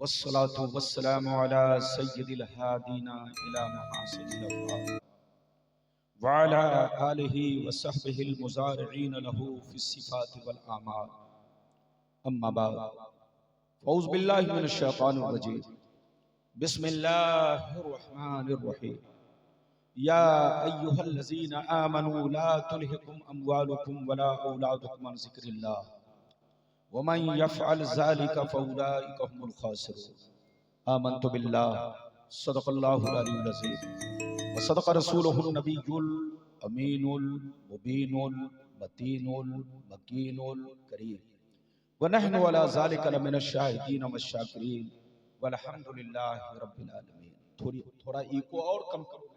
वस्सलातु वस्सलामु अला सय्यिदिल हादीना इला महासिनिल अफ़्वाह व अला आलिहि व सहबिहिल मुज़ारिईन लहू फ़िस सिफ़ाति वल आमाल अम्मा बाद फ़ौज़ बिल्लाहि मिनश शैतानिर रजीम बिस्मिल्लाहिर रहमानिर रहीम या अय्युहल्लज़ीना आमनू ला तुल्हिकुम अम्वालुकुम वला औलादुकुम अन ज़िक्रिल्लाह वमन यफ़अल ज़ालिका फ़उलाइका हुमुल ख़ासिरून आमन्तु बिल्लाह सदक़ल्लाहुल अलीयुल अज़ीम व सदक़ रसूलुहुन नबियुल अमीनुल मुबीनुल मतीनुल मकीनुल करीम व नहनु अला ज़ालिका लमिनश शाहिदीन वश्शाकिरीन वल्हम्दुलिल्लाहि रब्बिल आलमीन। थोड़ा इको और कम करो।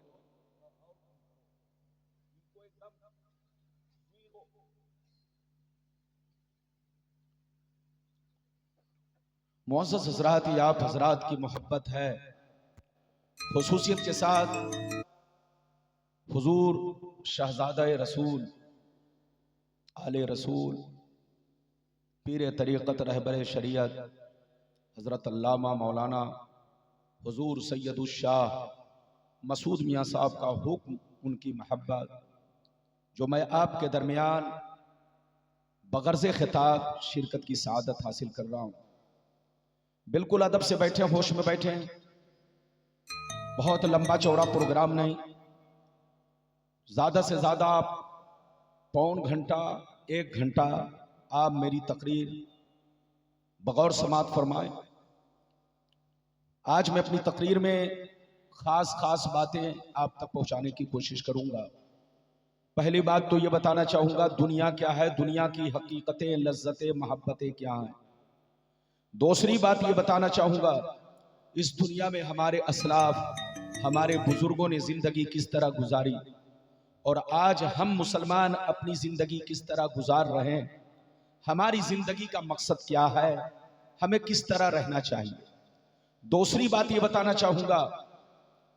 मुअज़्ज़ज़ हज़रात, आप हज़रात की मोहब्बत है खुसूसियत के साथ हुजूर शहज़ादा रसूल आले रसूल पीर तरीक़त रहबर शरीयत हज़रत अल्लामा मौलाना हुजूर सैयदुल शाह मसूद मियाँ साहब का हुक्म, उनकी मोहब्बत जो मैं आपके दरमियान बग़र्ज़ ख़िताब शिरकत की सआदत हासिल कर रहा हूँ। बिल्कुल अदब से बैठे, होश में बैठे, बहुत लंबा चौड़ा प्रोग्राम नहीं, ज़्यादा से ज़्यादा आप पौन घंटा 1 घंटा आप मेरी तकरीर बगौर समात फरमाएं। आज मैं अपनी तकरीर में खास बातें आप तक पहुंचाने की कोशिश करूंगा। पहली बात तो ये बताना चाहूंगा दुनिया क्या है, दुनिया की हकीकतें, लज्जतें, मोहब्बतें क्या हैं। दूसरी बात ये बताना चाहूंगा इस दुनिया में हमारे असलाफ, हमारे बुजुर्गों ने जिंदगी किस तरह गुजारी और आज हम मुसलमान अपनी जिंदगी किस तरह गुजार रहे हैं, हमारी जिंदगी का मकसद क्या है, हमें किस तरह रहना चाहिए। दूसरी बात ये बताना चाहूंगा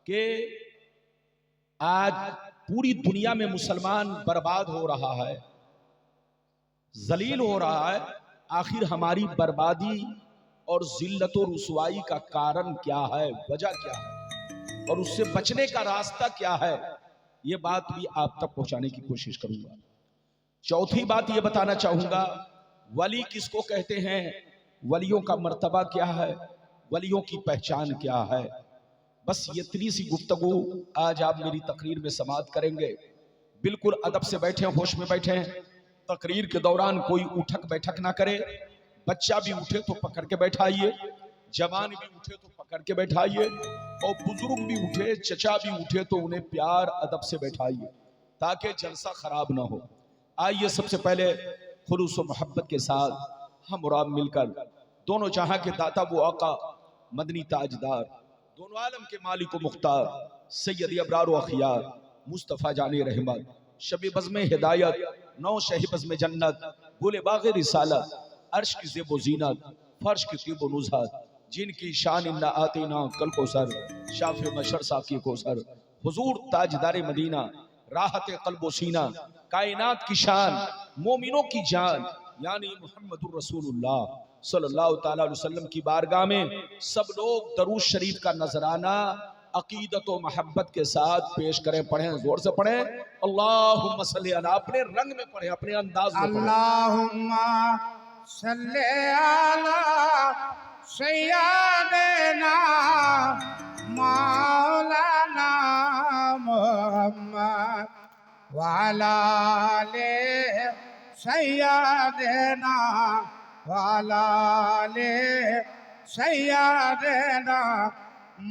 कि आज पूरी दुनिया में मुसलमान बर्बाद हो रहा है, जलील हो रहा है। आखिर हमारी बर्बादी और जिल्लत और रुसवाई का कारण क्या है, वजह क्या है और उससे बचने का रास्ता क्या है, ये बात भी आप तक पहुंचाने की कोशिश करूंगा। चौथी बात ये बताना चाहूंगा वली किसको कहते हैं, वलियों का मर्तबा क्या है, वलियों की पहचान क्या है। बस ये इतनी सी गुफ्तगू आज आप मेरी तकरीर में समाअत करेंगे। बिल्कुल अदब से बैठे, होश में बैठे। तकरीर के दौरान कोई उठक बैठक ना करे। बच्चा भी उठे तो पकड़ के बैठाइए, जवान भी उठे तो पकड़ के बैठाइए और बुजुर्ग भी उठे, चचा भी उठे तो उन्हें प्यार अदब से बैठाइए ताकि जलसा खराब ना हो। आइए सबसे पहले खुलूस व मोहब्बत के साथ हम और आप मिलकर दोनों जहां के दाता वो आका मदनी ताजदार, दोनों आलम के मालिक व मुख्तार सैयद अबरार व अखियार मुस्तफ़ा जाने रहमत, शब बज़्म हिदायत, नौ शह बज़्म जन्नत, गुल बाग़ रिसालत, अर्श की ज़ेब व ज़ीनत, फर्श की तीब व नुज़हत, जिनकी शान इन्ना आतीना कल को सर, शाफ़े मशर साक़ी को सर, हुजूर ताजदार मदीना, राहत क़ल्ब व सीना, कायनात की शान, मोमिनों की जान, यानी मुहम्मदुर रसूलुल्लाह सल्लल्लाहु तआला अलैहि वसल्लम की बारगाह में सब लोग दरूद शरीफ का नजराना अकीदत व मोहब्बत के साथ पेश करें। पढ़ें, जोर से पढ़ें। अल्लाहुम्मा सल्ली अला, अपने रंग में पढ़ें, अपने अंदाज में पढ़ें। अल्लाहुम्मा सल्ली अला सय्यदना मौलाना मुहम्मद व अला आले सय्यदना व अला आले सय्यदना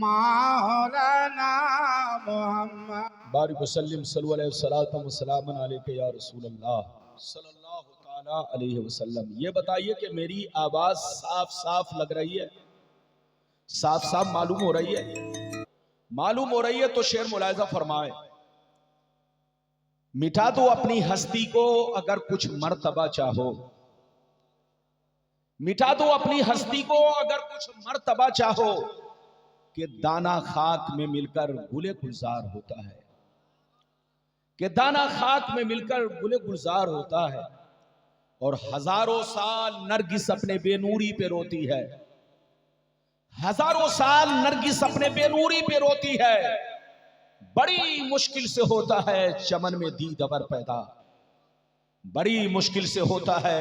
मौलाना मुहम्मद बारिक वसल्लम सल्लल्लाहु अलैहि वसल्लम व सलामन अलैका या रसूल अल्लाह सल्लल्लाहु ताला अलैहि वसल्लम। ये बताइए कि मेरी आवाज साफ साफ लग रही है, साफ साफ मालूम हो रही है? मालूम हो रही है तो शेर मुलाहिजा फरमाए। मिटा दो अपनी हस्ती को अगर कुछ मर्तबा चाहो, मिटा दो अपनी हस्ती को अगर कुछ मर्तबा चाहो, कि दाना खाक में मिलकर गुले गुलजार होता है, कि दाना खाक में मिलकर गुले गुलजार होता है और हजारों साल नरगिस अपने बेनूरी पे रोती है, हजारों साल नरगिस अपने बेनूरी पे रोती है, बड़ी मुश्किल से होता है चमन में दीदवर पैदा, बड़ी मुश्किल से होता है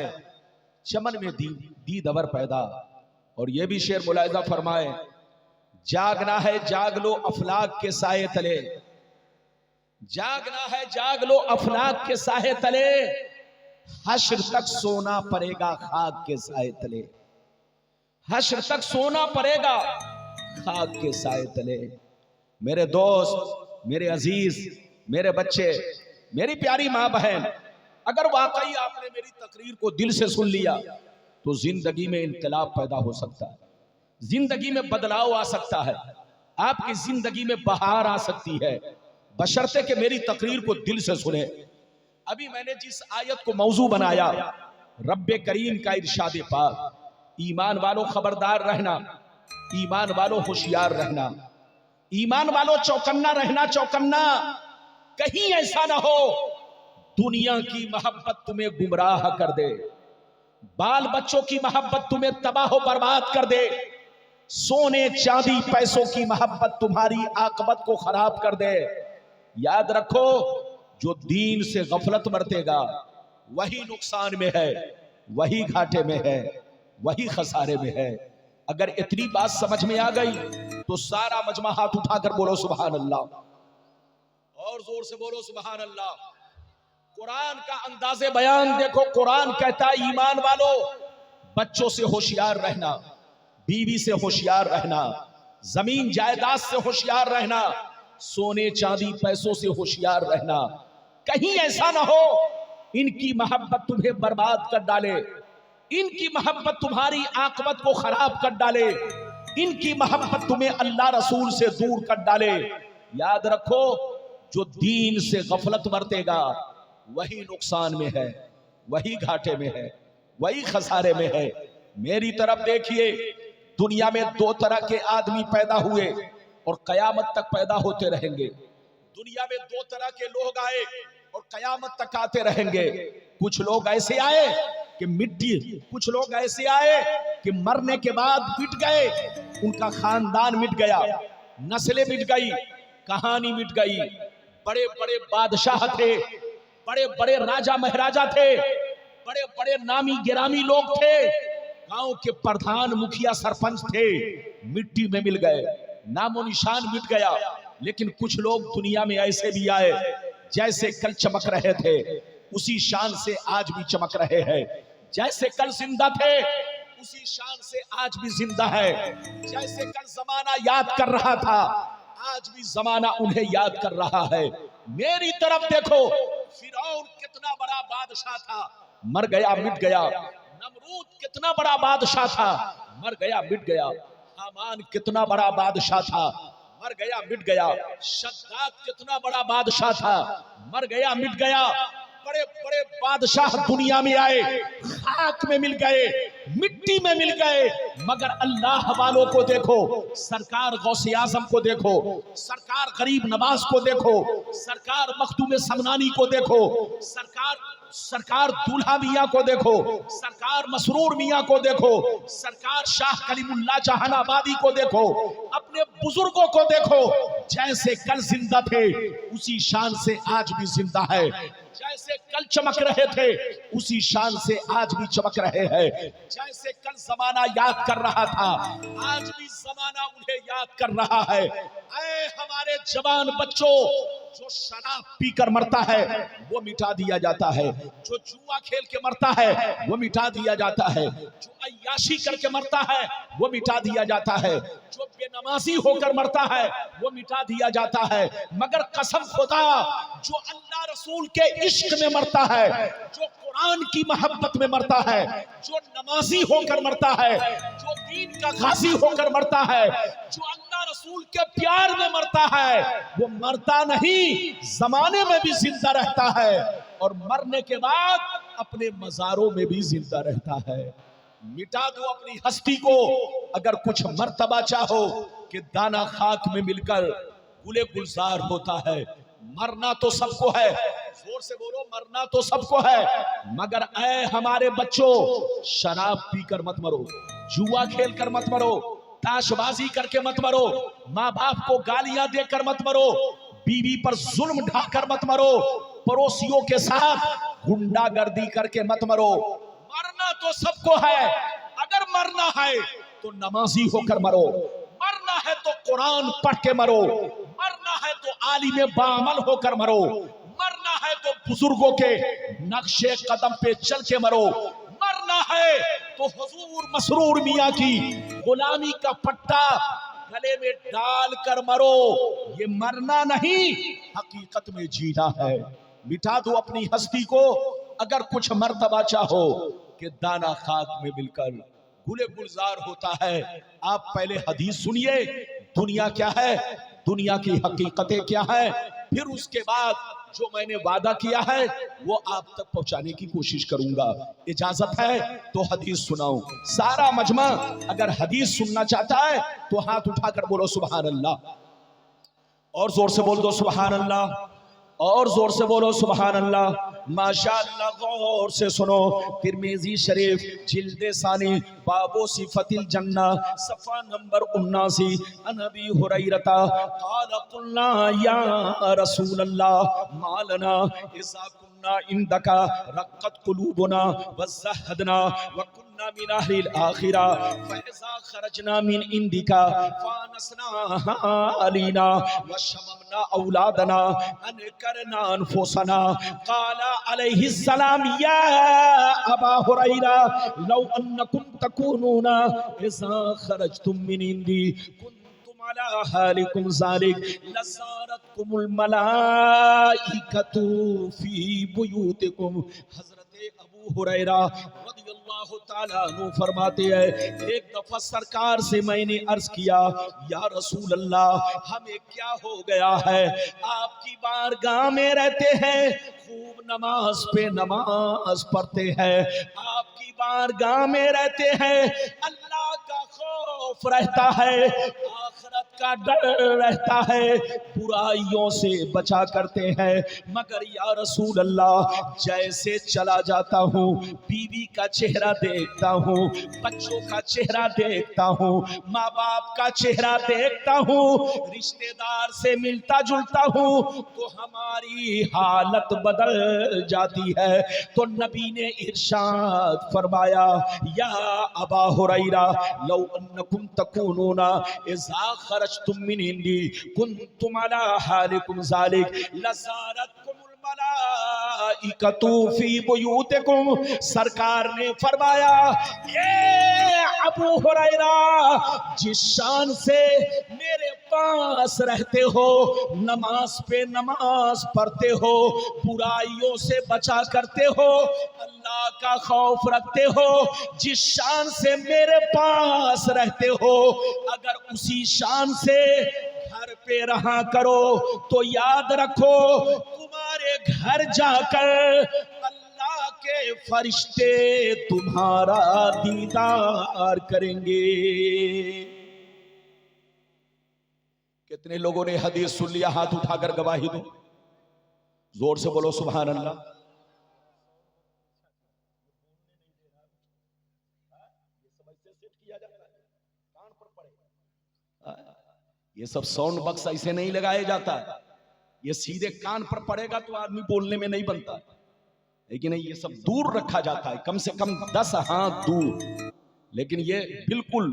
चमन में दीदवर पैदा। और ये भी शेर मुलाहिजा फरमाए, जागना है जाग लो अफलाक के साए तले, जागना है जाग लो अफलाक के साए तले, हश्र तक सोना पड़ेगा खाक के साए तले, हश्र तक सोना पड़ेगा खाक के साए तले। मेरे दोस्त, मेरे अजीज, मेरे बच्चे, मेरी प्यारी मां बहन, अगर वाकई आपने मेरी तकरीर को दिल से सुन लिया तो जिंदगी में इनकलाब पैदा हो सकता है, जिंदगी में बदलाव आ सकता है, आपकी जिंदगी में बहार आ सकती है, बशर्ते कि मेरी तकरीर को दिल से सुने। अभी मैंने जिस आयत को मौजू बनाया, रब्बे करीम का इरशाद पाक, ईमान वालों खबरदार रहना, ईमान वालों होशियार रहना, ईमान वालों चौकन्ना रहना, चौकन्ना, कहीं ऐसा ना हो दुनिया की मोहब्बत तुम्हें गुमराह कर दे, बाल बच्चों की मोहब्बत तुम्हें तबाह बर्बाद कर दे, सोने चांदी पैसों की मोहब्बत तुम्हारी आकबत को खराब कर दे। याद रखो, जो दीन से गफलत बरतेगा वही नुकसान में है, वही घाटे में है, वही खसारे में है। अगर इतनी बात समझ में आ गई तो सारा मजमा हाथ उठाकर बोलो सुभान अल्लाह, और जोर से बोलो सुभान अल्लाह। कुरान का अंदाज़े बयान देखो, कुरान कहता है ईमान वालों बच्चों से होशियार रहना, बीवी से होशियार रहना, जमीन जायदाद से होशियार रहना, सोने चांदी पैसों से होशियार रहना। कहीं ऐसा ना हो इनकी मोहब्बत तुम्हें बर्बाद कर डाले, इनकी मोहब्बत तुम्हारी आकबत को खराब कर डाले, इनकी मोहब्बत तुम्हें अल्लाह रसूल से दूर कर डाले। याद रखो, जो दीन से गफलत बरतेगा वही नुकसान में है, वही घाटे में है, वही खसारे में है। मेरी तरफ देखिए, दुनिया में दो तरह के आदमी पैदा हुए और कयामत तक पैदा होते रहेंगे। दुनिया में दो तरह के लोग आए और कयामत तक आते रहेंगे। कुछ लोग ऐसे आए कि मिट्टी, कुछ लोग ऐसे आए कि मरने के बाद मिट गए, उनका खानदान मिट गया, नस्लें मिट गई, कहानी मिट गई। बड़े बड़े बादशाह थे, बड़े बड़े राजा महाराजा थे, बड़े बड़े नामी गिरामी लोग थे, गांव के प्रधान मुखिया सरपंच थे, मिट्टी में मिल गए, नामो निशान मिट गया। लेकिन कुछ लोग दुनिया में ऐसे भी आए, जैसे कल चमक रहे थे उसी शान से आज भी चमक रहे हैं, जैसे कल जिंदा थे उसी शान से आज भी जिंदा है, जैसे कल जमाना याद कर रहा था आज भी जमाना उन्हें याद कर रहा है। मेरी तरफ देखो, फिरौन कितना बड़ा बादशाह था, मर गया मिट गया। नमरूद कितना बड़ा बादशाह था, मर गया मिट गया। हामान कितना बड़ा बादशाह था, मर गया मिट गया। शद्दाद कितना बड़ा बादशाह था, मर गया मिट गया। बड़े बड़े बादशाह दुनिया में आए, खाक में मिल गए, मिट्टी में मिल गए, मगर अल्लाह वालों को देखो, सरकार गौसे आजम को देखो, सरकार गरीब नवाज को देखो, सरकार मखदूम समनानी को देखो, सरकार दूल्हा मियाँ को देखो, सरकार मसरूर मियाँ को देखो, सरकार शाह कलीमुल्लाह जहानाबादी को देखो, अपने बुजुर्गों को देखो, जैसे कल जिंदा थे उसी शान से आज भी जिंदा है, जैसे कल चमक रहे थे उसी शान से आज भी चमक रहे हैं। जैसे कल जमाना याद कर रहा था आज भी जमाना उन्हें याद कर रहा है। ऐ हमारे जवान बच्चों, जो शराब पीकर मरता है वो मिटा दिया जाता है, जो जुआ खेल के मरता है वो मिटा दिया जाता है, जो अय्याशी करके मरता है वो मिटा दिया जाता है, जो बेनमाजी होकर मरता है वो मिटा दिया जाता है। मगर कसम खुदा, जो अल्लाह रसूल के इश्क में मरता है, जो कुरान की मोहब्बत में मरता है, जो नमाजी होकर मरता है, जो दीन का गाजी होकर मरता है, जो अल्लाह रसूल के प्यार में मरता है, वो मरता नहीं, जमाने में भी जिंदा रहता है और मरने के बाद अपने मजारों में भी जिंदा रहता है। मिटा दो अपनी हस्ती को अगर कुछ मर्तबा चाहो कि दाना खाक में मिलकर गुले गुलजार होता है। मरना तो सबको है, जोर से बोलो, मरना तो सबको है, मगर ऐ हमारे बच्चों, शराब पीकर मत मरो, जुआ खेल कर मत मरो, ताशबाजी करके मत मरो, माँ बाप को गालियां देकर मत मरो, बीवी पर जुल्म ढाकर मत मरो, पड़ोसियों के साथ गुंडागर्दी करके मत मरो। मरना तो सबको है, अगर मरना है तो नमाजी होकर मरो, मरना है तो कुरान पढ़ के मरो, मरना है तो आलिम बामल होकर मरो, मरना है तो बुजुर्गों के नक्शे कदम पे चल के मरो, मरना है तो हुजूर मसरूर मियां की गुलामी का पट्टा गले में डाल कर मरो। ये मरना नहीं, हकीकत में जीना है। मिटा दो अपनी हस्ती को, अगर कुछ मर्तबा चाहो कि दाना खाक में मिलकर गुले गुलजार होता है। आप पहले हदीस सुनिए, दुनिया क्या है, दुनिया की हकीकतें क्या है, फिर उसके बाद जो मैंने वादा किया है वो आप तक पहुंचाने की कोशिश करूंगा। इजाजत है तो हदीस सुनाऊं। सारा मजमा अगर हदीस सुनना चाहता है तो हाथ उठाकर बोलो सुभान अल्लाह, और जोर से बोल दो सुभान अल्लाह, और जोर से बोलो सुभान अल्लाह। माशाअल्लाह, गौर से सुनो। तिर्मिज़ी शरीफ जिल्दे सानी बाबो सिफतिल जन्ना सफ़ा नंबर 79, अनबी हुरैरता क़ाल क़ुलना या रसूल अल्लाह मालना इज़ा कुन्ना इंदका रक़्क़त क़ुलूबुना वज़हदना व कुन्ना मिन अहलिल आखिरा फ़इज़ा खरजना मिन इंदिका फ़ानसना अलीना व शममना औलादना अनकरना अनफुसना। क़ाला अलैहि सलाम या अबा हुरैरा लौ अन्नकुम तकूनूना इज़ा खरजतुम मिन इंदी कुंतुम अला हालिकुम ज़ालिक लज़ारतकुमुल मलाइकतु फी बुयूतिकुम। हज़रत अबू हुरैरा रज़ियल्लाहु ताला अन्हु फरमाते हैं, एक दफा सरकार से मैंने अर्ज किया, या रसूल अल्लाह हमें क्या हो गया है, आपकी बारगाह में रहते हैं, खूब नमाज पे नमाज पढ़ते हैं, आपकी बारगाह में रहते हैं, अल्लाह का खौफ रहता है, आखिरत का डर रहता है, बुराइयों से बचा करते हैं, मगर या रसूल अल्लाह जैसे चला जाता हूँ, बीवी का चेहरा देखता हूँ, बच्चों का चेहरा देखता हूँ, माँ बाप का चेहरा देखता हूँ, रिश्तेदार से मिलता जुलता हूँ, तो हमारी हालत बदल जाती है। तो नबी ने इरशाद फरमाया, या अबा हुरैरा लौ अन्नकुम तकूनूना इज़ा खरजतुम मिन इंदी कुंतुम अला हालिकुम ज़ालिक लज़ारतकुमुल मलाइकतु फी बुयूतिकुम। सरकार ने फरमाया, ये अबू हुरैरा जिस शान से मेरे पास रहते हो, नमाज पे नमाज पढ़ते हो, बुराइयों से बचा करते हो, अल्लाह का खौफ रखते हो, जिस शान से मेरे पास रहते हो, अगर उसी शान से घर पे रहा करो तो याद रखो तुम्हारे घर जाकर अल्लाह के फरिश्ते तुम्हारा दीदार करेंगे। कितने लोगों ने हदीस सुन लिया, हाथ उठाकर गवाही दो, जोर से बोलो सुभान अल्लाह। ये सब साउंड बक्स ऐसे नहीं लगाया जाता, ये सीधे कान पर पड़ेगा तो आदमी बोलने में नहीं बनता, लेकिन ये सब दूर रखा जाता है, कम से कम 10 हाथ दूर। लेकिन ये बिल्कुल,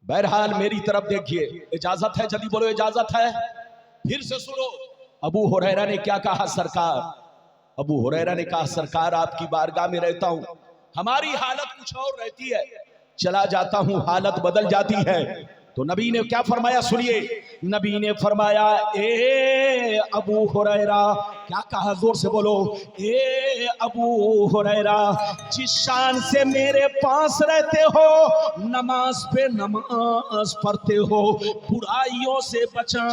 बहरहाल मेरी तरफ देखिए, इजाजत है, जल्दी बोलो इजाजत है। फिर से सुनो, अबू हुरैरा ने क्या कहा, सरकार, अबू हुरैरा ने कहा, सरकार आपकी बारगाह में रहता हूं, हमारी हालत कुछ और रहती है, चला जाता हूं हालत बदल जाती है। तो नबी ने क्या फरमाया, सुनिए, नबी ने फरमाया, ए अबू हुरैरा, क्या कहा, जोर से बोलो, ए अबू हुरैरा जिस शान से मेरे पास रहते हो, नमाज पे नमाज पढ़ते हो, बुराइयों से बचा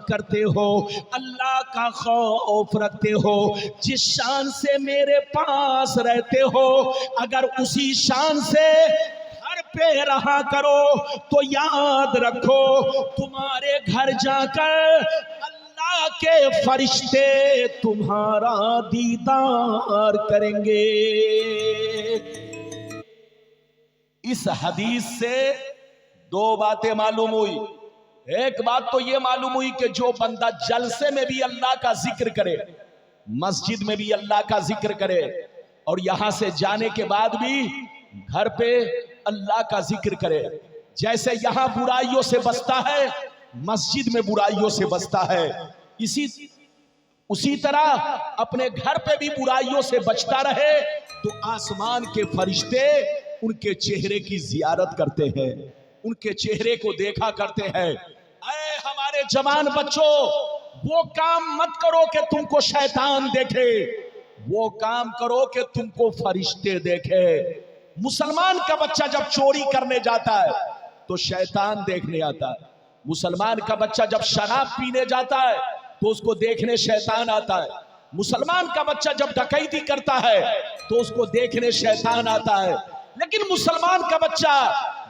करते हो, अल्लाह का खौफ रखते हो, जिस शान से मेरे पास रहते हो, अगर उसी शान से पे रहा करो तो याद रखो तुम्हारे घर जाकर अल्लाह के फरिश्ते तुम्हारा दीदार करेंगे। इस हदीस से दो बातें मालूम हुई। एक बात तो ये मालूम हुई कि जो बंदा जलसे में भी अल्लाह का जिक्र करे, मस्जिद में भी अल्लाह का जिक्र करे, और यहां से जाने के बाद भी घर पे अल्लाह का जिक्र करे, जैसे यहां बुराइयों से बचता है मस्जिद में बुराइयों से बचता है, उसी तरह अपने घर पे भी बुराइयों से बचता रहे तो आसमान के फरिश्ते उनके चेहरे की जियारत करते हैं, उनके चेहरे को देखा करते हैं। ऐ हमारे जवान बच्चों, वो काम मत करो कि तुमको शैतान देखे, वो काम करो कि तुमको फरिश्ते देखे। मुसलमान का बच्चा जब चोरी करने जाता है तो शैतान देखने आता है, मुसलमान का बच्चा जब शराब पीने जाता है तो उसको देखने शैतान आता है, मुसलमान का बच्चा जब डकैती करता है तो उसको देखने शैतान आता है। लेकिन मुसलमान का बच्चा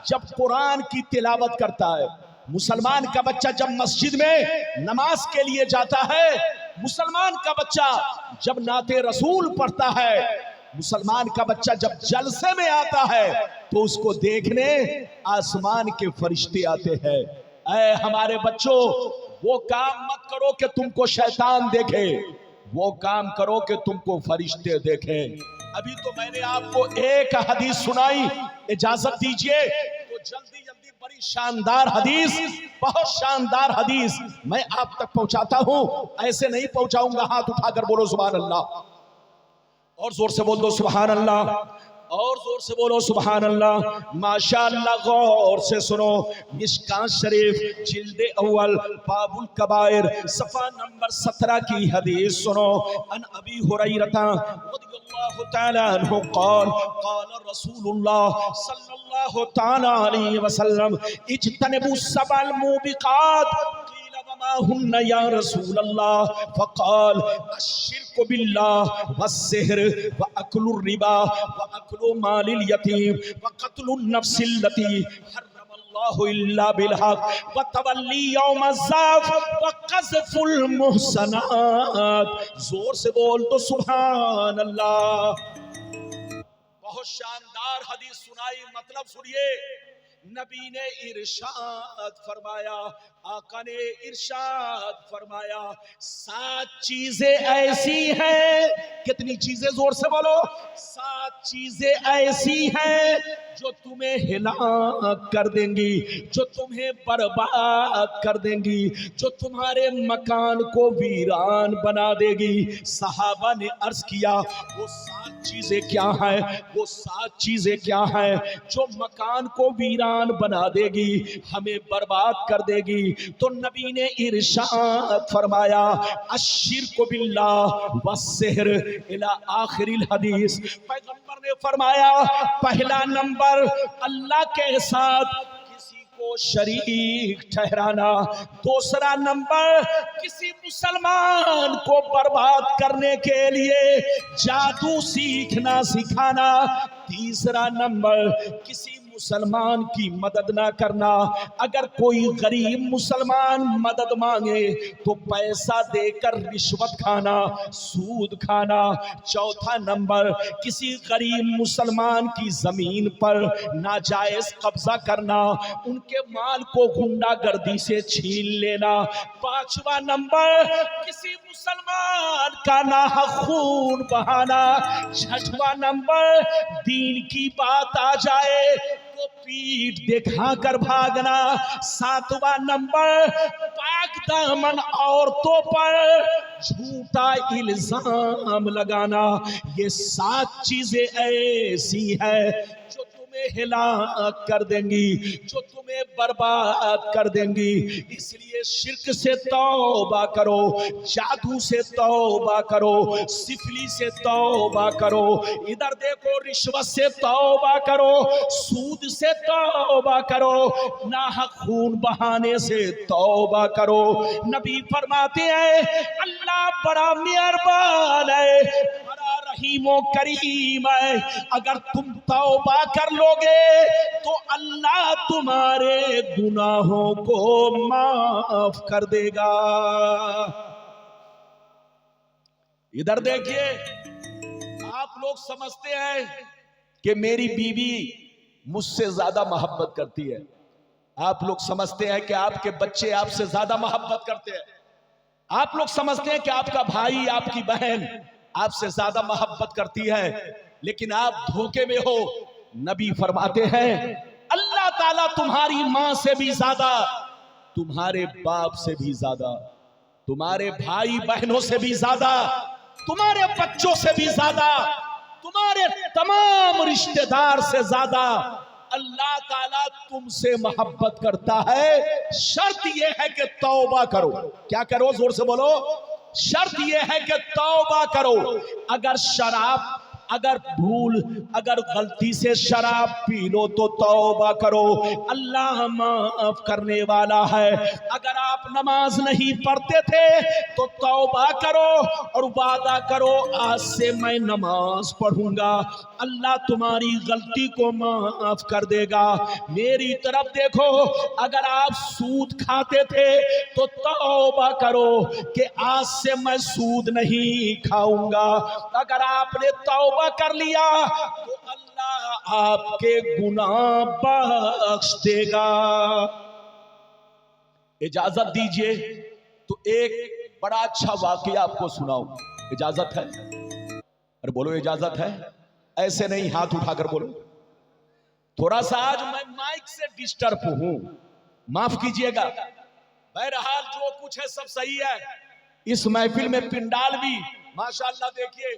जब कुरान की तिलावत करता है, मुसलमान का बच्चा जब मस्जिद में नमाज के लिए जाता है, मुसलमान का बच्चा जब नाते रसूल पढ़ता है, मुसलमान का बच्चा जब जलसे में आता है तो उसको देखने आसमान के फरिश्ते आते हैं। ऐ हमारे बच्चों, वो काम मत करो कि तुमको शैतान देखे, वो काम करो कि तुमको फरिश्ते देखें। अभी तो मैंने आपको एक हदीस सुनाई, इजाजत दीजिए तो जल्दी जल्दी बड़ी शानदार हदीस, बहुत शानदार हदीस मैं आप तक पहुंचाता हूं। ऐसे नहीं पहुंचाऊंगा, हाथ उठाकर बोलो सुभान अल्लाह, और जोर से बोल दो सुभान अल्लाह, और जोर से बोलो सुभान अल्लाह। माशाअल्लाह, गौर से सुनो। मिशकात शरीफ जिल्दे अव्वल बाबुल कबायर सफा नंबर 17 की हदीस सुनो। अन अबी हुरैरा रज़ियल्लाहु तआला अन्हु क़ाल क़ाल रसूलुल्लाह सल्लल्लाहु तआला अलैहि वसल्लम इज्तनिबू सबल मूबिक़ात हुन्ना या रसूल अल्लाह फ़क़ाल अश्शिर्कु बिल्लाह वस्सिह्र व अक्लुर रिबा व अक्लु मालिल यतीम व क़त्लुन नफ्सिल लती हर्रमल्लाहु इल्ला बिल हक़ व तवल्ली यौमज़्ज़ाफ़ व क़ज़फ़ुल मुहसनात। जोर से बोल तो सुभान अल्लाह। बहुत शानदार हदीस सुनाई, मतलब सुनिए। नबी ने इरशाद फरमाया, आका ने इरशाद फरमाया, 7 चीजें ऐसी हैं, कितनी चीजें, जोर से बोलो, 7 चीजें ऐसी हैं जो तुम्हें हिलाक कर देंगी, जो तुम्हें बर्बाद कर देंगी, जो तुम्हारे मकान को वीरान बना देगी। सहाबा ने अर्ज किया, वो 7 चीजें क्या हैं, वो 7 चीजें क्या हैं जो मकान को वीरान बना देगी, हमें बर्बाद कर देगी। तो नबी ने इरशाद फरमाया, अश्शिर्कु बिल्लाह वस्सिह्र इला आखिरिल हदीस। पैगंबर ने फरमाया, पहला नंबर अल्लाह के साथ किसी को शरीक ठहराना, दूसरा नंबर किसी मुसलमान को बर्बाद करने के लिए जादू सीखना सिखाना, तीसरा नंबर किसी मुसलमान की मदद ना करना, अगर कोई गरीब मुसलमान मदद मांगे तो पैसा देकर रिश्वत खाना, सूद खाना। चौथा नंबर किसी गरीब मुसलमान की जमीन पर नाजायज कब्जा करना, उनके माल को गुंडागर्दी से छीन लेना। पांचवा नंबर किसी मुसलमान का नाहक खून बहाना। छठवां नंबर दीन की बात आ जाए तो पीठ दिखा कर भागना। सातवां नंबर पाक दामन औरतों पर झूठा इल्जाम लगाना। ये 7 चीजें ऐसी है जो तुम्हें हिलाक कर देंगी, जो तुम्हें बर्बाद कर देंगी। इसलिए शिर्क से तौबा करो, जादू से तौबा करो, सिफली से तौबा करो, इधर देखो रिश्वत से तौबा करो, सूद से तौबा करो, नाहक खून बहाने से तौबा करो। नबी फरमाते हैं, अल्लाह बड़ा मेहरबान है, बड़ा रहीमो करीम है। अगर तुम तौबा कर लोगे तो अल्लाह तुम्हारे गुनाहों को माफ कर देगा। इधर देखिए, आप लोग समझते हैं कि मेरी बीवी मुझसे ज्यादा मोहब्बत करती है। आप लोग समझते हैं कि आपके बच्चे आपसे ज्यादा मोहब्बत करते हैं, आप लोग समझते हैं कि आपका भाई आपकी बहन आपसे ज्यादा मोहब्बत करती है, लेकिन आप धोखे में हो। नबी फरमाते हैं अल्लाह ताला तुम्हारी मां से भी ज्यादा, तुम्हारे बाप से भी ज्यादा, तुम्हारे भाई बहनों से भी ज्यादा, तुम्हारे बच्चों से भी ज्यादा, तुम्हारे तमाम रिश्तेदार से ज्यादा अल्लाह ताला तुमसे मोहब्बत करता है। शर्त यह है कि तौबा करो। क्या करो? जोर से बोलो। शर्त यह है कि तौबा करो। अगर गलती से शराब पी लो तो तौबा करो, अल्लाह माफ करने वाला है। अगर आप नमाज नहीं पढ़ते थे तो तौबा करो और वादा करो आज से मैं नमाज पढ़ूंगा, अल्लाह तुम्हारी गलती को माफ कर देगा। मेरी तरफ देखो, अगर आप सूद खाते थे तो तौबा करो कि आज से मैं सूद नहीं खाऊंगा। अगर आपने तौबा कर लिया तो अल्लाह आपके गुनाह बख्श देगा। इजाजत दीजिए तो एक बड़ा अच्छा वाकया आपको सुनाऊं। इजाजत है? अरे बोलो इजाजत है। ऐसे नहीं हाथ उठाकर बोलो। थोड़ा सा आज मैं माइक से डिस्टर्ब हूं, माफ कीजिएगा। बहरहाल जो कुछ है सब सही है। इस महफिल में पिंडाल भी माशाअल्लाह। देखिए,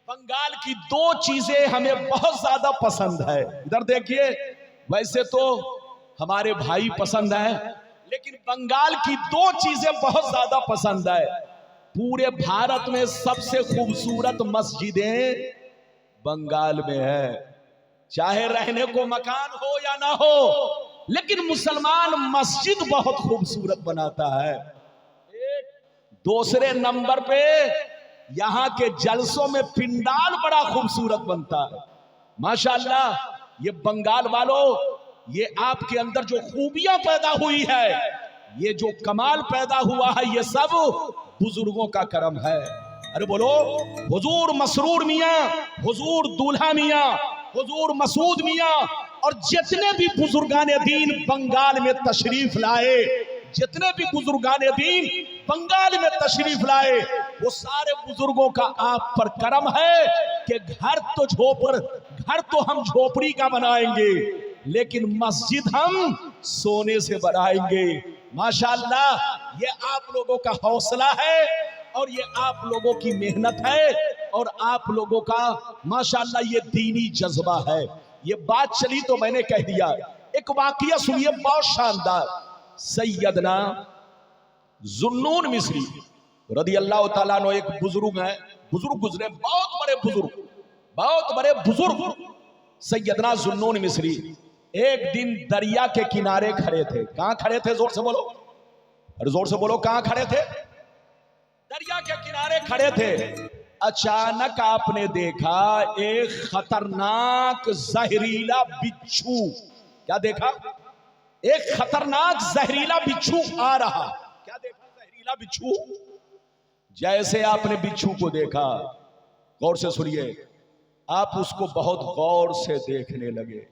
बंगाल की दो चीजें हमें बहुत ज्यादा पसंद है। इधर देखिए, वैसे तो हमारे भाई पसंद है, लेकिन बंगाल की दो चीजें बहुत ज्यादा पसंद है। पूरे भारत में सबसे खूबसूरत मस्जिदें बंगाल में है। चाहे रहने को मकान हो या ना हो, लेकिन मुसलमान मस्जिद बहुत खूबसूरत बनाता है। दूसरे नंबर पे यहां के जलसों में पिंडाल बड़ा खूबसूरत बनता है। माशाअल्लाह, ये बंगाल वालों, ये आपके अंदर जो खूबियां पैदा हुई है, ये जो कमाल पैदा हुआ है, ये सब बुजुर्गों का करम है। अरे बोलो, हुजूर मसरूर मियां, हुजूर दूल्हा मियां, हुजूर मसूद मियां और जितने भी बुजुर्गाने दीन बंगाल में तशरीफ लाए, जितने भी बुजुर्गाने दीन बंगाल में तशरीफ लाए, वो सारे बुजुर्गों का आप पर करम है कि घर तो हम झोपड़ी का बनाएंगे, लेकिन मस्जिद हम सोने से बनाएंगे। माशाअल्लाह, ये आप लोगों का हौसला है और ये आप लोगों की मेहनत है और आप लोगों का माशाअल्लाह ये दीनी जज्बा है। ये बात चली तो मैंने कह दिया। एक वाकया सुनिए, बहुत शानदार। सैयदना जुन्नून मिस्री रदी अल्लाह ताला अन्हु एक बुजुर्ग है, बुजुर्ग गुजरे, बहुत बड़े बुजुर्ग सैयदना जुन्नून मिस्री एक दिन दरिया के किनारे खड़े थे। कहां खड़े थे? जोर से बोलो, अरे जोर से बोलो, कहां खड़े थे? दरिया के किनारे खड़े थे। अचानक आपने देखा एक खतरनाक जहरीला बिच्छू। क्या देखा? एक खतरनाक जहरीला बिच्छू आ रहा। क्या देखा? जहरीला बिच्छू। जैसे आपने बिच्छू को देखा, गौर से सुनिए, आप उसको बहुत गौर से देखने लगे।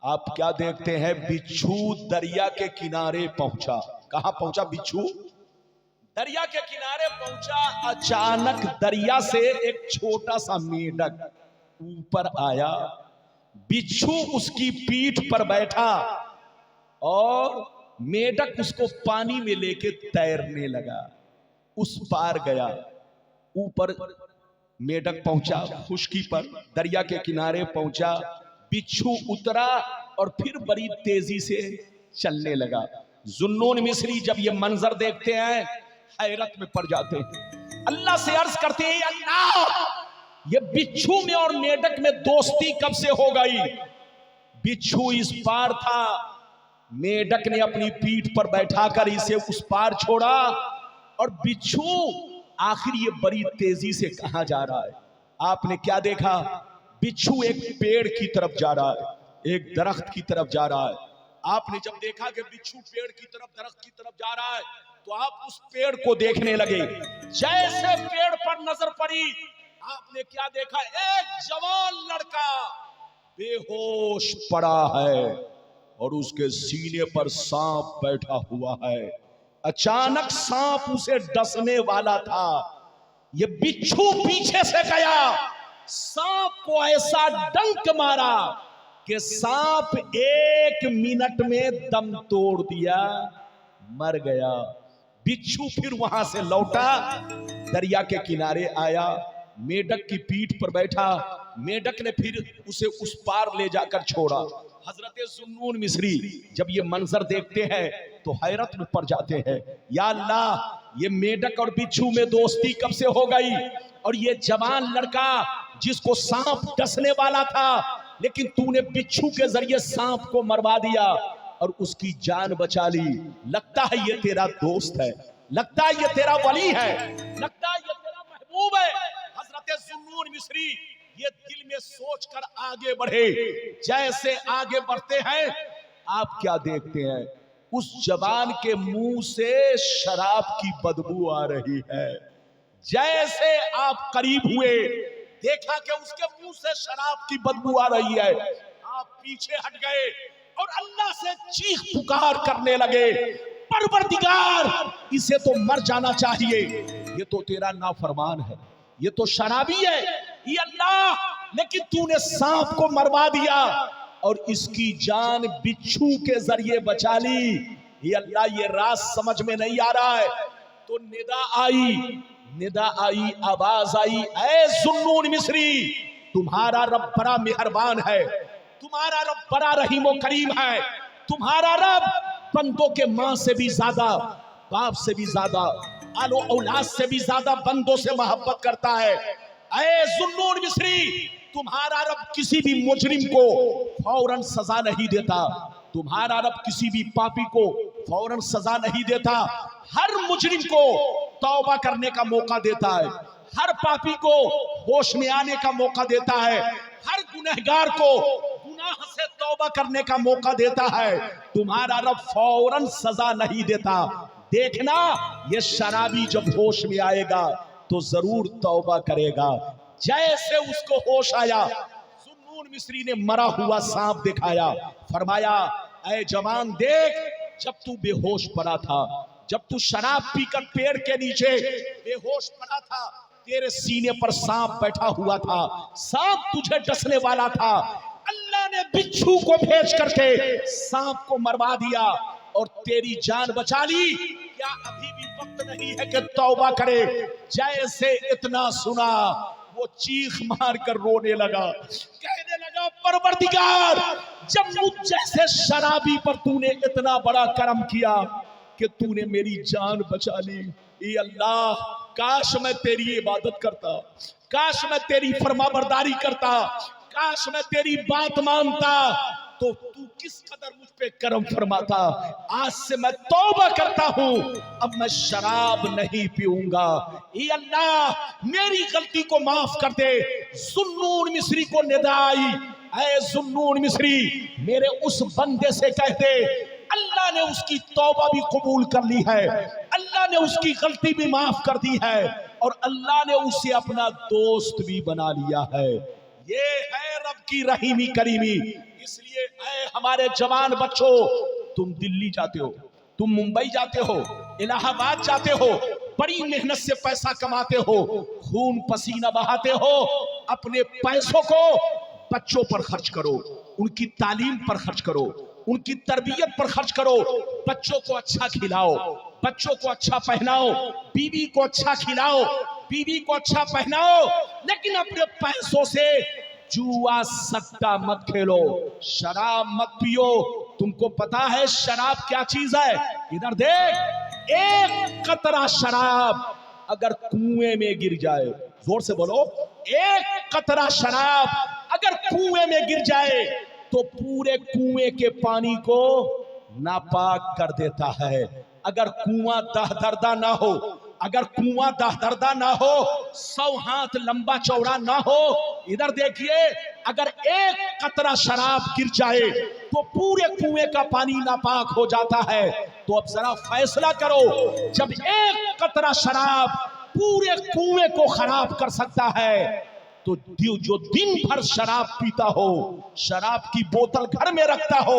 आप क्या देखते हैं? बिच्छू दरिया के किनारे पहुंचा। कहां पहुंचा बिच्छू? दरिया के किनारे पहुंचा। अचानक दरिया से एक छोटा सा मेढक ऊपर आया। बिच्छू उसकी पीठ पर बैठा और मेढक उसको पानी में लेके तैरने लगा। उस पार गया, ऊपर मेढक पहुंचा, खुशकी पर दरिया के किनारे पहुंचा। बिच्छू उतरा और फिर बड़ी तेजी से चलने लगा। जुन्नून मिस्री जब ये मंजर देखते हैं हैरत में पड़ जाते हैं। अल्लाह से अर्ज करते हैं, अल्लाह, ये बिच्छू में और मेढक में दोस्ती कब से हो गई? बिच्छू इस पार था, मेढक ने अपनी पीठ पर बैठाकर इसे उस पार छोड़ा और बिच्छू आखिर ये बड़ी तेजी से कहां जा रहा है? आपने क्या देखा? बिच्छू एक पेड़ की तरफ जा रहा है, एक दरख्त की तरफ जा रहा है। आपने जब देखा कि बिच्छू पेड़ की तरफ, दरख्त की तरफ जा रहा है, तो आप उस पेड़ को देखने लगे। जैसे पेड़ पर नजर पड़ी, आपने क्या देखा? एक जवान लड़का बेहोश पड़ा है और उसके सीने पर सांप बैठा हुआ है। अचानक सांप उसे डसने वाला था। ये बिच्छू पीछे से गया, सांप को ऐसा डंक मारा कि सांप 1 मिनट में दम तोड़ दिया, मर गया। बिच्छू फिर वहां से लौटा, दरिया के किनारे आया, मेढक की पीठ पर बैठा। मेढक ने फिर उसे उस पार ले जाकर छोड़ा। हजरत जुन्नून मिस्री जब ये मंजर देखते हैं तो हैरत में पड़ जाते हैं। या अल्लाह, ये मेढक और बिच्छू में दोस्ती कब से हो गई? और ये जवान लड़का जिसको सांप डसने वाला था, लेकिन तूने बिच्छू के जरिए सांप को मरवा दिया और उसकी जान बचा ली। लगता है ये तेरा दोस्त है, लगता है ये तेरा वली है, लगता है ये तेरा महबूब है। हजरत जुन्नून मिस्री ये दिल में सोचकर आगे बढ़े। जैसे आगे बढ़ते हैं, आप क्या देखते हैं? उस जवान के मुंह से शराब की बदबू आ रही है। जैसे आप करीब हुए, देखा कि उसके मुंह से शराब की बदबू आ रही है। आप पीछे हट गए और अल्लाह से चीख पुकार करने लगे, परवरदिगार, इसे तो मर जाना चाहिए, ये तो तेरा नाफरमान है, ये तो शराबी है। ये अल्लाह, लेकिन तूने सांप को मरवा दिया और इसकी जान बिच्छू के जरिए बचा ली। ये अल्लाह, ये राज समझ में नहीं आ रहा है। तो निदा आई, आवाज आई, ऐ जुन्नून मिस्री, तुम्हारा रब बड़ा मेहरबान है, तुम्हारा रब बड़ा रहीम व करीम है, तुम्हारा रब बंदों के मां से भी ज्यादा, बाप से भी ज्यादा, आलो औलाद से भी ज्यादा बंदों से मोहब्बत करता है। ऐ जुन्नून मिस्री, तुम्हारा रब किसी भी मुजरिम को फौरन सजा नहीं देता, तुम्हारा रब किसी भी पापी को फौरन सजा नहीं देता। हर मुजरिम को तौबा करने का मौका देता है, हर पापी को होश में आने का मौका देता है, हर गुनहगार को गुनाह से तौबा करने का मौका देता है। तुम्हारा रब फौरन सजा नहीं देता। देखना, ये शराबी जब होश में आएगा तो जरूर तौबा करेगा। जैसे उसको होश आया, जुन्नून मिस्री ने मरा हुआ सांप दिखाया, फरमाया, ऐ जवान, देख, जब तू बेहोश पड़ा था, जब तू शराब पीकर पेड़ के नीचे बेहोश पड़ा था, तेरे सीने पर सांप बैठा हुआ था, सांप तुझे डसने वाला था। अल्लाह ने बिच्छू को भेज करके सांप को मरवा दिया और तेरी जान बचा ली। क्या अभी भी वक्त नहीं है कि तौबा करे? जैसे इतना सुना, वो चीख मार कर रोने लगा, कहने लगा, परवरदिगार, जब मुझ जैसे शराबी पर तूने इतना बड़ा करम किया कि तूने मेरी जान बचा ली। ए अल्लाह, काश मैं तेरी इबादत करता, काश मैं तेरी फरमाबरदारी करता, काश मैं तेरी बात मानता, तो तू किस कदर मुझ पे करम फरमाता। आज से मैं तौबा करता हूं, अब मैं शराब नहीं पीऊंगा। ये अल्लाह, मेरी गलती को माफ कर दे। जुन्नून मिस्री को निदा आई, ऐ जुन्नून मिस्री, मेरे उस बंदे से कह दे, अल्लाह ने उसकी तौबा भी कबूल कर ली है, अल्लाह ने उसकी गलती भी माफ कर दी है और अल्लाह ने उसे अपना दोस्त भी बना लिया है। ये है रब की रहीमी करीमी। इसलिए ऐ हमारे जवान बच्चों, तुम दिल्ली जाते हो, तुम मुंबई जाते हो, इलाहाबाद जाते हो, बड़ी मेहनत से पैसा कमाते हो, खून पसीना बहाते हो, अपने पैसों को बच्चों पर खर्च करो, उनकी तालीम पर खर्च करो, उनकी तरबियत पर खर्च करो, बच्चों को अच्छा खिलाओ, बच्चों को अच्छा पहनाओ, बीवी को अच्छा खिलाओ, बीवी को अच्छा पहनाओ, लेकिन अपने पैसों से जुआ सट्टा मत खेलो, शराब मत पियो। तुमको पता है शराब क्या चीज है? इधर देख, एक कतरा शराब अगर कुएं में गिर जाए, जोर से बोलो, एक कतरा शराब अगर कुएं में गिर जाए तो पूरे कुएं के पानी को नापाक कर देता है। अगर कुआं दहदरदा ना हो, अगर कुआं दहदरदा ना हो, 100 हाथ लंबा चौड़ा ना हो, इधर देखिए, अगर एक कतरा शराब गिर जाए तो पूरे कुएं का पानी नापाक हो जाता है। तो अब जरा फैसला करो, जब एक कतरा शराब पूरे कुएं को खराब कर सकता है, तो जो दिन भर शराब पीता हो, शराब की बोतल घर में रखता हो,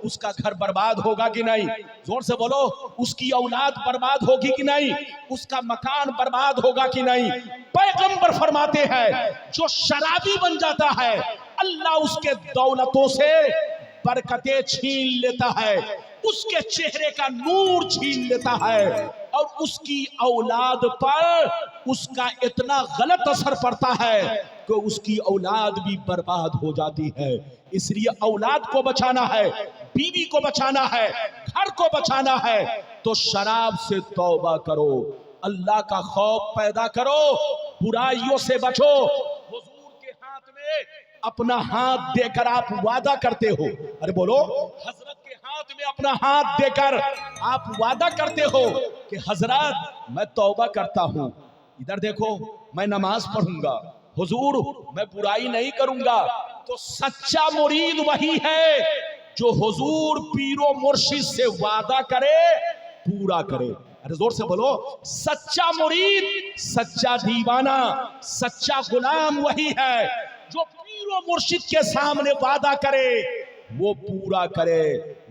उसका घर बर्बाद होगा कि नहीं? जोर से बोलो। उसकी औलाद बर्बाद होगी कि नहीं? उसका मकान बर्बाद होगा कि नहीं? पैगंबर फरमाते हैं जो शराबी बन जाता है अल्लाह उसके दौलतों से बरकतें छीन लेता है, उसके चेहरे का नूर छीन लेता है और उसकी औलाद पर उसका इतना गलत असर पड़ता है कि उसकी औलाद भी बर्बाद हो जाती है। इसलिए औलाद को बचाना है, बीवी को बचाना है, घर को बचाना है, तो शराब से तौबा करो, अल्लाह का खौफ पैदा करो, बुराइयों से बचो। हुजूर के हाथ में अपना हाथ देकर आप वादा करते हो, अरे बोलो, हजरत के हाथ में अपना हाथ देकर आप वादा करते हो कि हजरत मैं तौबा करता हूं, इधर देखो मैं नमाज पढ़ूंगा, हुजूर मैं बुराई नहीं करूंगा। तो सच्चा मुरीद वही है जो हुजूर पीरो मुर्शिद से वादा करे पूरा करे। अरे जोर से बोलो, सच्चा मुरीद, सच्चा दीवाना, सच्चा गुलाम वही है जो पीरो मुर्शिद के सामने वादा करे वो पूरा करे।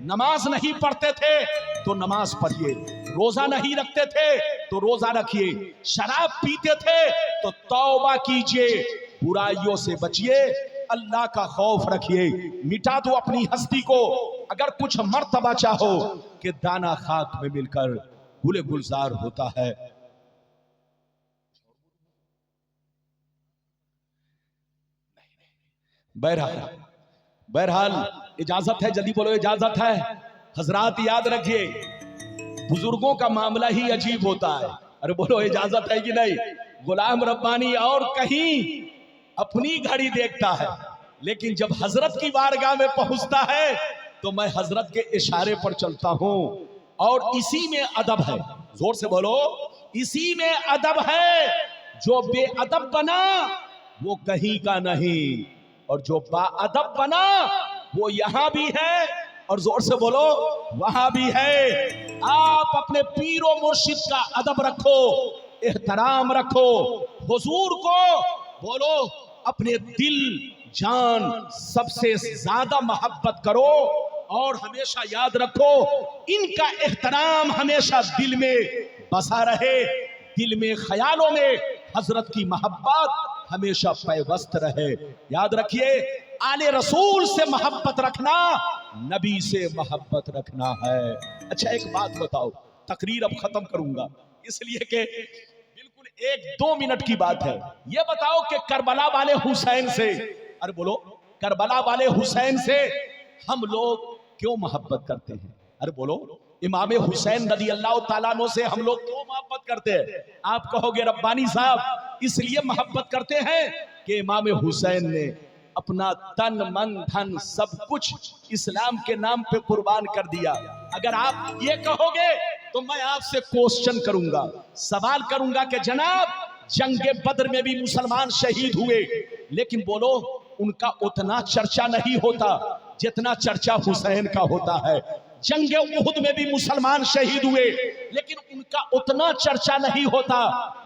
नमाज नहीं पढ़ते थे तो नमाज पढ़िए, रोजा नहीं रखते थे तो रोजा रखिए, शराब पीते थे तो तौबा कीजिए, बुराइयों से बचिए, अल्लाह का खौफ रखिए, मिटा दो अपनी हस्ती को। अगर कुछ मर्तबा चाहो कि दाना खाक में मिलकर गुले गुलजार होता है। बहरहाल इजाजत है, जल्दी बोलो इजाजत है। हजरात याद रखिए बुजुर्गों का मामला ही अजीब होता है। अरे बोलो इजाजत है कि नहीं? गुलाम रब्बानी और कहीं अपनी घड़ी देखता है, लेकिन जब हजरत की बारगाह में पहुंचता है तो मैं हजरत के इशारे पर चलता हूं, और इसी में अदब है। जोर से बोलो, इसी में अदब है। जो बेअदब बना वो कहीं का नहीं, और जो बाअदब बना वो यहां भी है, और जोर से बोलो वहां भी है। आप अपने पीरो मुर्शिद का अदब रखो, एहतराम रखो, हुजूर को बोलो अपने दिल जान सबसे ज्यादा मोहब्बत करो, और हमेशा याद रखो इनका एहतराम हमेशा दिल में बसा रहे, दिल में ख्यालों में हजरत की मोहब्बत हमेशा पैवस्त रहे। याद रखिए आले रसूल से मोहब्बत रखना नबी से मोहब्बत रखना है। अच्छा एक बात बताओ, तकरीर अब खत्म करूंगा इसलिए कि बिल्कुल 1-2 मिनट की बात है। ये बताओ कि करबला वाले हुसैन से, अरे बोलो, करबला वाले हुसैन से हम लोग क्यों मोहब्बत करते हैं? अरे बोलो, इमाम हुसैन रज़ी अल्लाह ताला अन्हु से हम लोग क्यों मोहब्बत करते हैं? आप कहोगे रब्बानी साहब इसलिए मोहब्बत करते हैं कि इमाम हुसैन ने अपना तन मन धन सब कुछ इस्लाम के नाम पे कुर्बान कर दिया। अगर आप ये कहोगे तो मैं आपसे क्वेश्चन करूंगा, सवाल करूंगा कि जनाब जंगे बद्र में भी मुसलमान शहीद हुए, लेकिन बोलो उनका उतना चर्चा नहीं होता जितना चर्चा हुसैन का होता है। जंगे उहुद में भी मुसलमान शहीद हुए, लेकिन उनका उतना चर्चा नहीं होता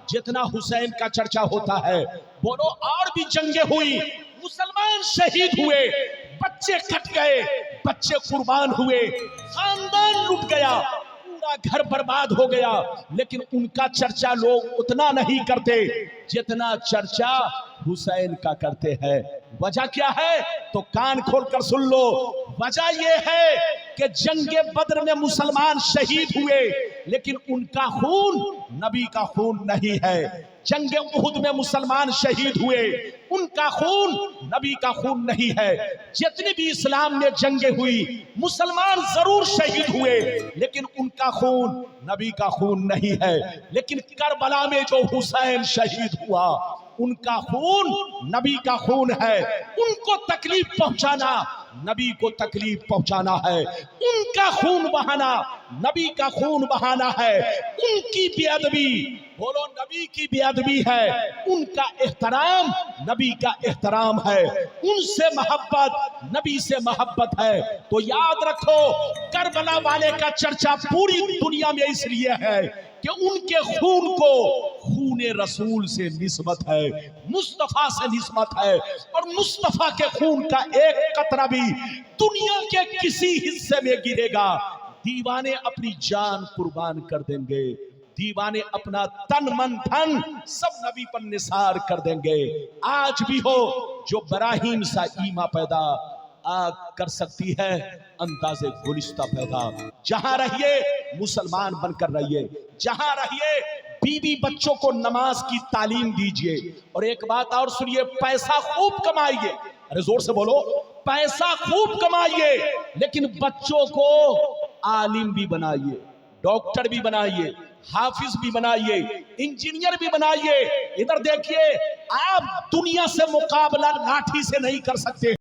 जितना हुसैन का चर्चा होता है। बोलो और भी जंगे हुई, मुसलमान शहीद हुए, बच्चे कट गए, बच्चे कुर्बान हुए, खानदान लुट गया, पूरा घर बर्बाद हो गया, लेकिन उनका चर्चा लोग उतना नहीं करते जितना चर्चा हुसैन का करते हैं। वजह क्या है? तो कान खोलकर सुन लो। वजह यह है कि जंगे बद्र में मुसलमान शहीद हुए, लेकिन उनका खून नबी का खून नहीं है। जंगे उहुद में मुसलमान शहीद हुए, उनका खून नबी का खून नहीं है। जितनी भी इस्लाम में जंगे हुई मुसलमान जरूर शहीद हुए, लेकिन उनका खून नबी का खून नहीं है। लेकिन करबला में जो हुसैन शहीद हुआ उनका खून नबी का खून है। उनको तकलीफ पहुंचाना नबी को तकलीफ पहुंचाना है, उनका खून बहाना नबी का खून बहाना है। उनकी बेअदबी, बोलो नबी की बेअदबी है, उनका एहतराम नबी का एहतराम है, उनसे मोहब्बत नबी से मोहब्बत है। तो याद रखो करबला वाले का चर्चा पूरी दुनिया में इसलिए है कि उनके खून को खूने रसूल से निस्बत है, मुस्तफा से निस्बत है, और मुस्तफा के खून का एक कतरा भी दुनिया के किसी हिस्से में गिरेगा, दीवाने अपनी जान कुर्बान कर देंगे, दीवाने अपना तन मन धन सब नबी पर निसार कर देंगे। आज भी हो जो बराहीम सा ईमा पैदा आग कर सकती है अंदाज़े गुलिस्ता पैदा। जहां रहिए मुसलमान बनकर रहिए, जहां रहिए बीवी बच्चों को नमाज की तालीम दीजिए। और एक बात और सुनिए, पैसा खूब कमाइए, अरे जोर से बोलो, पैसा खूब कमाइए, लेकिन बच्चों को आलिम भी बनाइए, डॉक्टर भी बनाइए, हाफिज भी बनाइए, इंजीनियर भी बनाइए। इधर देखिए, आप दुनिया से मुकाबला लाठी से नहीं कर सकते।